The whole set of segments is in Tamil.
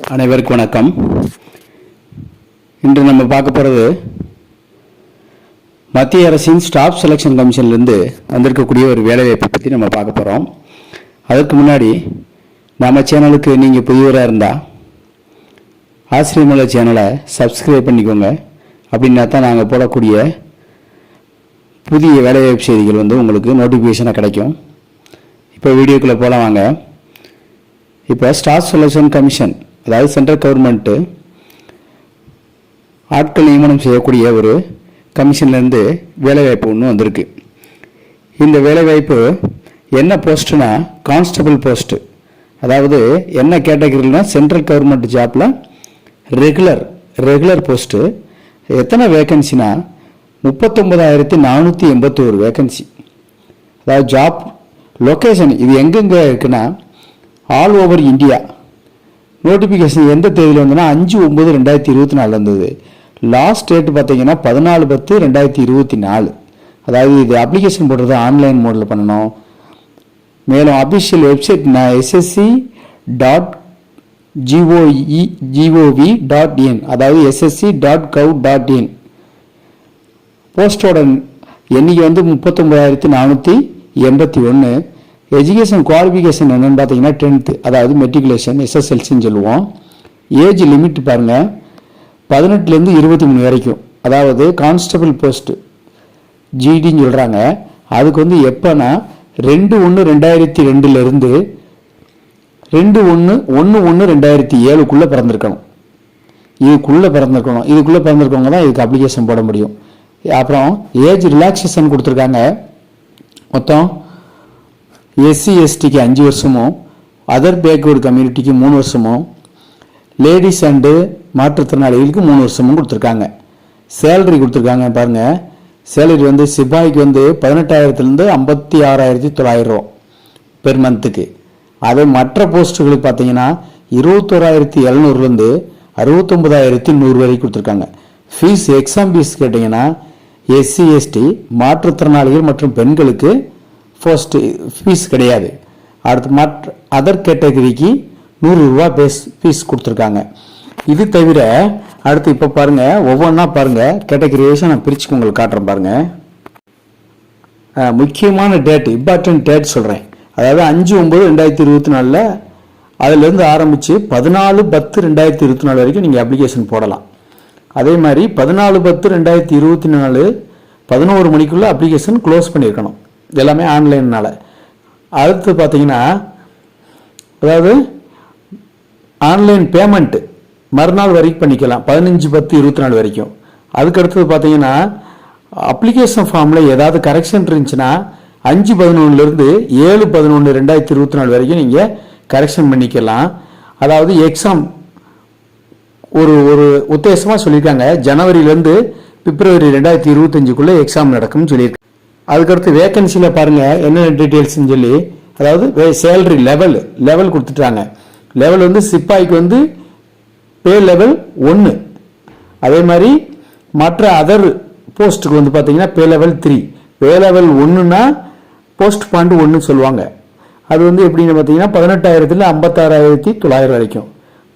அனைவருக்கும் வணக்கம். இன்று நம்ம பார்க்க போகிறது மத்திய அரசின் ஸ்டாஃப் செலெக்ஷன் கமிஷன்லேருந்து வந்திருக்கக்கூடிய ஒரு வேலைவாய்ப்பை பற்றி நம்ம பார்க்க போகிறோம். அதுக்கு முன்னாடி நம்ம சேனலுக்கு நீங்கள் புதியவராக இருந்தால் ஆசிரியமலை சேனலை சப்ஸ்கிரைப் பண்ணிக்கோங்க. அப்படின்னா தான் நாங்கள் போடக்கூடிய புதிய வேலைவாய்ப்பு செய்திகள் உங்களுக்கு நோட்டிஃபிகேஷனாக கிடைக்கும். இப்போ வீடியோக்குள்ளே போகலாம் வாங்க. இப்போ ஸ்டாஃப் செலெக்ஷன் கமிஷன், அதாவது சென்ட்ரல் கவர்மெண்ட்டு ஆட்கள் நியமனம் செய்யக்கூடிய ஒரு கமிஷன்லேருந்து வேலைவாய்ப்பு ஒன்று வந்திருக்கு. இந்த வேலைவாய்ப்பு என்ன போஸ்ட்டுனா கான்ஸ்டபிள் போஸ்ட்டு. அதாவது என்ன கேட்டகரினா சென்ட்ரல் கவர்மெண்ட் ஜாப்பில் ரெகுலர் போஸ்ட்டு. எத்தனை வேக்கன்சினா 39,481 வேக்கன்சி. அதாவது ஜாப் லொக்கேஷன் இது எங்கெங்கே இருக்குன்னா ஆல் ஓவர் இந்தியா. நோட்டிஃபிகேஷன் எந்த தேதியில் வந்ததுன்னா 5/9/2024 இருந்தது. லாஸ்ட் டேட் பார்த்தீங்கன்னா 14/10/2024. அதாவது இது அப்ளிகேஷன் போடுறது ஆன்லைன் மோடில் பண்ணணும். மேலும் அபிஷியல் வெப்சைட் ssc.gov.in, அதாவது ssc.gov.in. போஸ்டோட எண்ணிக்கை 39,481. எஜுகேஷன் குவாலிஃபிகேஷன் என்னன்னு பார்த்தீங்கன்னா 10th, அதாவது மெட்ரிகுலேஷன் SSLCன்னு சொல்லுவோம். ஏஜ் லிமிட் பாருங்கள் 18லேருந்து 23 வரைக்கும். அதாவது கான்ஸ்டபிள் போஸ்ட்டு ஜிடின்னு சொல்கிறாங்க. அதுக்கு எப்போனா 2/1/2002 2/1/2007 பிறந்திருக்கணும். இதுக்குள்ளே பிறந்திருக்கவங்க தான் இதுக்கு அப்ளிகேஷன் போட முடியும். அப்புறம் ஏஜ் ரிலாக்ஸேஷன் கொடுத்துருக்காங்க. மொத்தம் SC STக்கு 5 வருஷமும், அதர் பேக்வேர்டு கம்யூனிட்டிக்கு 3 வருஷமும், லேடிஸ் அண்டு மாற்றுத்திறனாளிகளுக்கு 3 வருஷமும் கொடுத்துருக்காங்க. சேலரி கொடுத்துருக்காங்க பாருங்கள். சேலரி சிப்பாய்க்கு 18,000லேருந்து 56,900 பெர் மந்த்துக்கு. அதே மற்ற போஸ்ட்டுகளுக்கு பார்த்தீங்கன்னா 21,700லேருந்து 69,100 வரைக்கும் கொடுத்துருக்காங்க. ஃபீஸ் எக்ஸாம் ஃபீஸ் கேட்டிங்கன்னா SC ST மாற்றுத்திறனாளிகள் மற்றும் பெண்களுக்கு ஃபீஸ் கிடையாது. அடுத்து மற்ற அதர் கேட்டகரிக்கு 100 ரூபா ஃபீஸ் கொடுத்துருக்காங்க. இது தவிர அடுத்து இப்போ பாருங்கள், ஒவ்வொன்றா பாருங்கள், கேட்டகரி வைஸாக நான் பிரித்து உங்களுக்கு காட்டுறேன் பாருங்கள். முக்கியமான டேட், இம்பார்ட்டன்ட் டேட் சொல்கிறேன். அதாவது 5/9/2024 அதுலேருந்து ஆரம்பித்து 14/10/2024 வரைக்கும் நீங்கள் அப்ளிகேஷன் போடலாம். அதே மாதிரி 14/10/2024 11 மணிக்குள்ளே அப்ளிகேஷன் க்ளோஸ் பண்ணியிருக்கணும். எல்லாமே ஆன்லைனால். அடுத்து பார்த்தீங்கன்னா அதாவது ஆன்லைன் பேமெண்ட்டு மறுநாள் வரைக்கும் பண்ணிக்கலாம், 15/10/24 வரைக்கும். அதுக்கடுத்தது பார்த்தீங்கன்னா அப்ளிகேஷன் ஃபார்மில் ஏதாவது கரெக்ஷன் இருந்துச்சுன்னா 5/11லேருந்து 7/11/2024 வரைக்கும் நீங்கள் கரெக்ஷன் பண்ணிக்கலாம். அதாவது எக்ஸாம் ஒரு உத்தேசமாக சொல்லியிருக்காங்க, ஜனவரியிலேருந்து பிப்ரவரி 2025 எக்ஸாம் நடக்கும்னு சொல்லியிருக்காங்க. அதுக்கடுத்து வேக்கன்சியில் பாருங்கள் என்னென்ன டீட்டெயில்ஸ்ன்னு சொல்லி, அதாவது சேலரி லெவல் கொடுத்துட்டாங்க. லெவல் சிப்பாய்க்கு பே லெவல் 1. அதே மாதிரி மற்ற அதர் போஸ்ட்டுக்கு பார்த்தீங்கன்னா பே லெவல் 3. பே லெவல் 1னா போஸ்ட் பாண்ட் 1 சொல்லுவாங்க. அது எப்படின்னு பார்த்தீங்கன்னா 18,000லேருந்து 56,900 வரைக்கும்.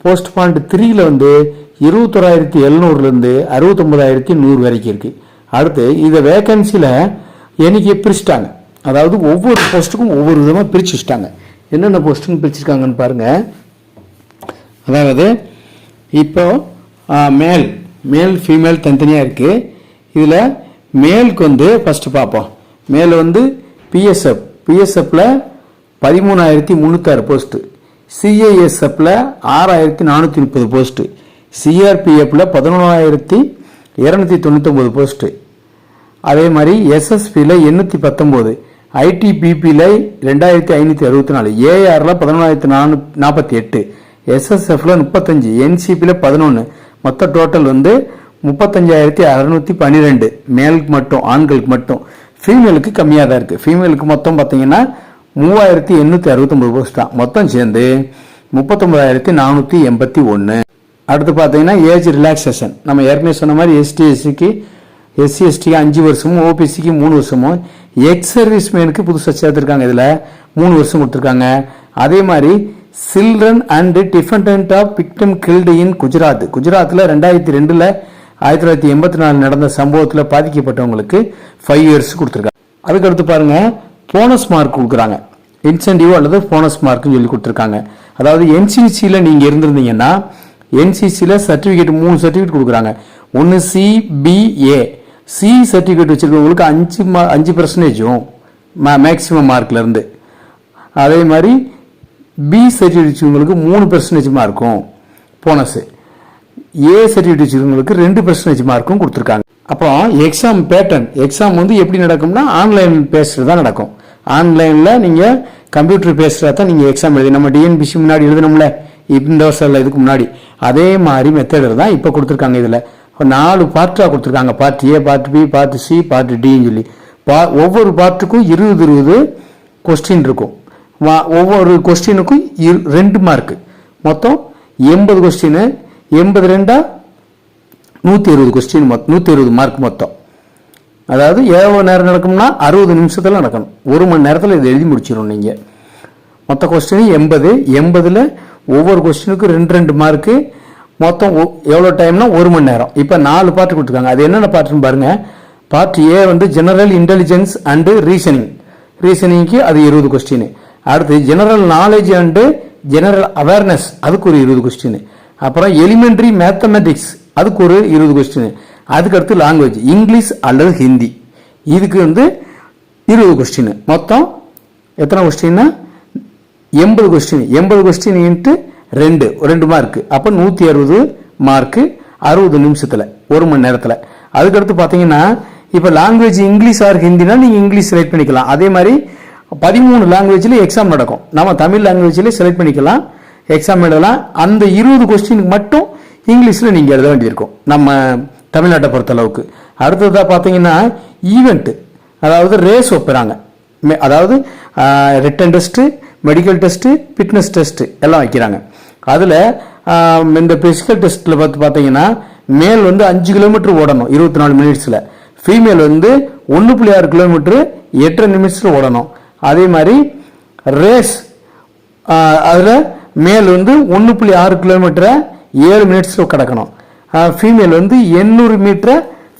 போஸ்ட் பாண்ட் 3ல 21,700லேருந்து 69,100 வரைக்கும் இருக்குது. அடுத்து இதை வேக்கன்சியில் எண்ணிக்கை பிரிச்சுட்டாங்க. அதாவது ஒவ்வொரு போஸ்ட்டுக்கும் ஒவ்வொரு விதமாக பிரித்து வச்சுட்டாங்க. என்னென்ன போஸ்ட்டுன்னு பிரிச்சுருக்காங்கன்னு பாருங்கள். அதாவது இப்போ மேல் ஃபீமேல் தனித்தனியாக இருக்குது. இதில் மேலுக்கு ஃபஸ்ட்டு பார்ப்போம். மேல் பிஎஸ்எஃப்பில் 13,306 போஸ்ட்டு, சிஐஎஸ்எஃப்பில் 6,430 போஸ்ட்டு, சிஆர்பிஎஃப்பில் 11,299 போஸ்ட்டு, அதே மாதிரி எஸ்எஸ்பியில் 819, ஐடிபிபியில் 2,564, ஏஆரில் 11,448, எஸ்எஸ்எஃப்ல 35, என்சிபியில் 11. மொத்த டோட்டல் 35,612 மேலுக்கு மட்டும், ஆண்களுக்கு மட்டும். ஃபீமேலுக்கு கம்மியாக தான் இருக்குது. ஃபீமேலுக்கு மொத்தம் பார்த்தீங்கன்னா 3,869 போஸ்ட் தான். மொத்தம் சேர்ந்து 39,481. அடுத்து பார்த்தீங்கன்னா ஏஜ் ரிலாக்ஸேஷன். நம்ம ஏற்கனவே சொன்ன மாதிரி SC STக்கு 5 வருஷமும், ஓபிசிக்கு 3 வருஷமும், எக்ஸ் சர்வீஸ் மேனுக்கு புதுசாக சேர்த்துருக்காங்க. இதில் 3 வருஷம் கொடுத்துருக்காங்க. அதே மாதிரி children and defendant of victim killed in Gujarat. குஜராத்தில் 2002 1984 நடந்த சம்பவத்தில் பாதிக்கப்பட்டவங்களுக்கு 5 years கொடுத்துருக்காங்க. அதுக்கடுத்து பாருங்க, போனஸ் மார்க் கொடுக்குறாங்க. இன்சென்டிவ் அல்லது போனஸ் மார்க்னு சொல்லி கொடுத்துருக்காங்க. அதாவது என்சிசியில் நீங்கள் இருந்திருந்தீங்கன்னா என்சிசியில் சர்டிஃபிகேட் 3 சர்டிஃபிகேட் கொடுக்குறாங்க. ஒன்று CBA. சி சர்டிஃபிகேட் வச்சுருக்கவங்களுக்கு 5% மேக்சிமம் மார்க்லேருந்து. அதே மாதிரி பி சர்டிஃபிகேட் வச்சுருக்கவங்களுக்கு 3% மார்க்கும் போனஸு. ஏ சர்டிஃபிகேட் வச்சுருக்கவங்களுக்கு 2% மார்க்கும் கொடுத்துருக்காங்க. அப்போ எக்ஸாம் பேட்டர்ன், எக்ஸாம் வந்து எப்படி நடக்கும்னா ஆன்லைன் பேஸ்டு தான் நடக்கும். ஆன்லைனில் நீங்கள் கம்ப்யூட்டர் பேஸ்டாக தான் நீங்கள் எக்ஸாம் எழுதி, நம்ம டிஎன்பிசி முன்னாடி எழுதணும்ல இந்த வருஷம் இதுக்கு முன்னாடி, அதே மாதிரி மெத்தடில் தான் இப்போ கொடுத்துருக்காங்க. இதில் 4 பார்ட்டாக கொடுத்துருக்காங்க. Part A, part B, part C, part டின்னு சொல்லி. ஒவ்வொரு பார்ட்டுக்கும் 20 கொஸ்டின் இருக்கும். ஒவ்வொரு கொஸ்டினுக்கும் 2 மார்க்கு. மொத்தம் 80 கொஸ்டின். 82 120 கொஸ்டின், 120 மார்க் மொத்தம். அதாவது எவ்வளோ நேரம் நடக்கும்னா 60 நிமிஷத்தில் நடக்கணும். 1 மணி நேரத்தில் இதை எழுதி முடிச்சிடும் நீங்கள். மொத்த கொஸ்டின் 80ல் ஒவ்வொரு கொஸ்டினுக்கும் 2 மார்க்கு. மொத்தம் எவ்வளோ டைம்னா 1 மணி நேரம். இப்போ 4 பார்ட் கொடுத்துருக்காங்க. அது என்னென்ன பார்ட்டுன்னு பாருங்க. பார்ட் ஏ வந்து ஜெனரல் இன்டெலிஜென்ஸ் அண்டு ரீசனிங். ரீசனிங்க்கு அது 20 கொஸ்டின். அடுத்து general knowledge and general awareness, அதுக்கு ஒரு 20 கொஸ்டின். அப்புறம் எலிமெண்ட்ரி மேத்தமெட்டிக்ஸ், அதுக்கு ஒரு 20 கொஸ்டின். அதுக்கடுத்து லாங்குவேஜ், இங்கிலீஷ் அல்லது ஹிந்தி, இதுக்கு வந்து 20 கொஸ்டின். மொத்தம் எத்தனை கொஸ்டின்னா 80 கொஸ்டின். 80 question into 2 mark. அப்போ 160 மார்க்கு 60 நிமிஷத்தில், 1 மணி நேரத்தில். அதுக்கடுத்து பார்த்தீங்கன்னா இப்போ லாங்குவேஜ் இங்கிலீஷ் ஆர் ஹிந்தினா நீங்கள் இங்கிலீஷ் செலக்ட் பண்ணிக்கலாம். அதே மாதிரி 13 லாங்குவேஜில் எக்ஸாம் நடக்கும். நம்ம தமிழ் லாங்குவேஜில் செலக்ட் பண்ணிக்கலாம், எக்ஸாம் எழுதலாம். அந்த 20 கொஸ்டினுக்கு மட்டும் இங்கிலீஷில் நீங்கள் எழுத வேண்டியிருக்கும் நம்ம தமிழ்நாட்டை பொறுத்தளவுக்கு. அடுத்ததாக பார்த்தீங்கன்னா ஈவெண்ட்டு, அதாவது ரேஸ் வைக்கிறாங்க. அதாவது written test, medical test, fitness test எல்லாம் வைக்கிறாங்க. அதில் இந்த பிசிக்கல் டெஸ்ட்டில் பார்த்தீங்கன்னா மேல் வந்து 5 கிலோமீட்டர் ஓடணும் 24 மினிட்ஸில். ஃபீமேல் வந்து 1.6 கிலோமீட்டர் 8 நிமிஷத்தில் ஓடணும். அதே மாதிரி ரேஸ் அதில் மேல் வந்து 1.6 கிலோமீட்டரை 7 மினிட்ஸில் கிடக்கணும். ஃபீமேல் வந்து 800 மீட்டரை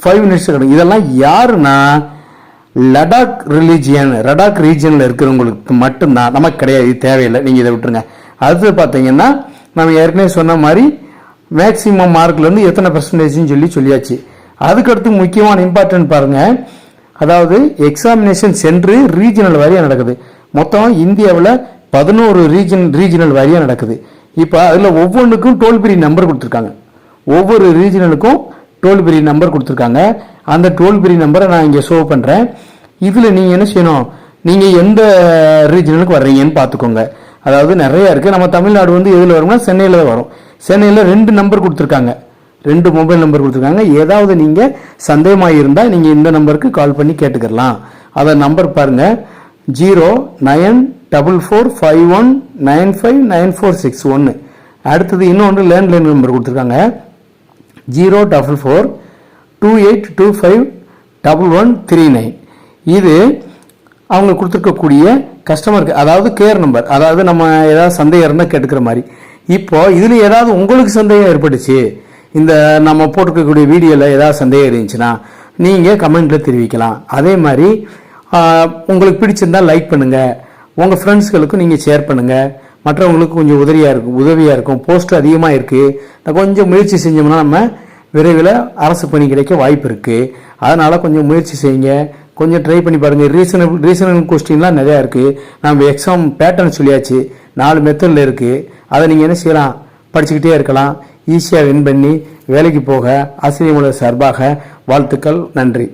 5 மினிட்ஸ் கிடக்கும். இதெல்லாம் யாருன்னா லடாக் ரீஜியனில் இருக்கிறவங்களுக்கு மட்டும்தான், நமக்கு கிடையாது, இது தேவையில்லை, நீங்கள் இதை விட்டுருங்க. அடுத்து பார்த்தீங்கன்னா நம்ம ஏற்கனவே சொன்ன மாதிரி மேக்சிமம் மார்க்லேருந்து எத்தனை பெர்சன்டேஜ்னு சொல்லியாச்சு. அதுக்கடுத்து முக்கியமான இம்பார்ட்டன்ட் பாருங்க. அதாவது எக்ஸாமினேஷன் சென்ட்ரு ரீஜனல் வாரியாக நடக்குது. மொத்தம் இந்தியாவில் 11 ரீஜனல் வாரியாக நடக்குது. இப்போ அதில் ஒவ்வொன்றுக்கும் டோல் ஃப்ரீ நம்பர் கொடுத்துருக்காங்க. ஒவ்வொரு ரீஜனலுக்கும் டோல் ஃப்ரீ நம்பர் கொடுத்துருக்காங்க. அந்த டோல் ஃப்ரீ நம்பரை நான் இங்கே ஷோ பண்ணுறேன். இதில் நீங்கள் என்ன செய்யணும், நீங்கள் எந்த ரீஜனலுக்கு வர்றீங்கன்னு பார்த்துக்கோங்க. அதாவது நிறையா இருக்குது. நம்ம தமிழ்நாடு வந்து எதில் வரும்னா சென்னையில் தான் வரும். சென்னையில் 2 நம்பர் கொடுத்துருக்காங்க, 2 மொபைல் நம்பர் கொடுத்துருக்காங்க. ஏதாவது நீங்கள் சந்தேகமாக இருந்தால் நீங்கள் இந்த நம்பருக்கு கால் பண்ணி கேட்டுக்கலாம். அதை நம்பர் பாருங்கள், 09445195946. அடுத்தது இன்னொன்று லேண்ட்லைன் நம்பர் கொடுத்துருக்காங்க, 04428251139. இது அவங்க கொடுத்துருக்கக்கூடிய கஸ்டமருக்கு, அதாவது கேர் நம்பர், அதாவது நம்ம ஏதாவது சந்தேகம் இருந்தால் கேட்டுக்கிற மாதிரி. இப்போ இதில் ஏதாவது உங்களுக்கு சந்தேகம் ஏற்பட்டுச்சு, இந்த நம்ம போட்டுக்கக்கூடிய வீடியோவில் ஏதாவது சந்தேகம் இருந்துச்சுன்னா நீங்கள் கமெண்ட்டில் தெரிவிக்கலாம். அதே மாதிரி உங்களுக்கு பிடிச்சிருந்தால் லைக் பண்ணுங்கள், உங்கள் ஃப்ரெண்ட்ஸ்களுக்கும் நீங்கள் ஷேர் பண்ணுங்கள். மற்றவங்களுக்கு கொஞ்சம் உதவியாக இருக்கும். போஸ்ட் அதிகமாக இருக்குது, கொஞ்சம் முயற்சி செஞ்சோம்னா நம்ம விரைவில் அரசு பணி கிடைக்க வாய்ப்பு இருக்குது. அதனால் கொஞ்சம் முயற்சி செய்யுங்க, கொஞ்சம் ட்ரை பண்ணி பாருங்கள். ரீசனபிள் கொஸ்டின்லாம் நிறையா இருக்குது. நம்ம எக்ஸாம் பேட்டர்ன் சொல்லியாச்சு, 4 மெத்தடில் இருக்குது. அதை நீங்கள் என்ன செய்யலாம், படிச்சுக்கிட்டே இருக்கலாம். ஈஸியாக வின் பண்ணி வேலைக்கு போக ஆசிரியர் சார்பாக வாழ்த்துக்கள். நன்றி.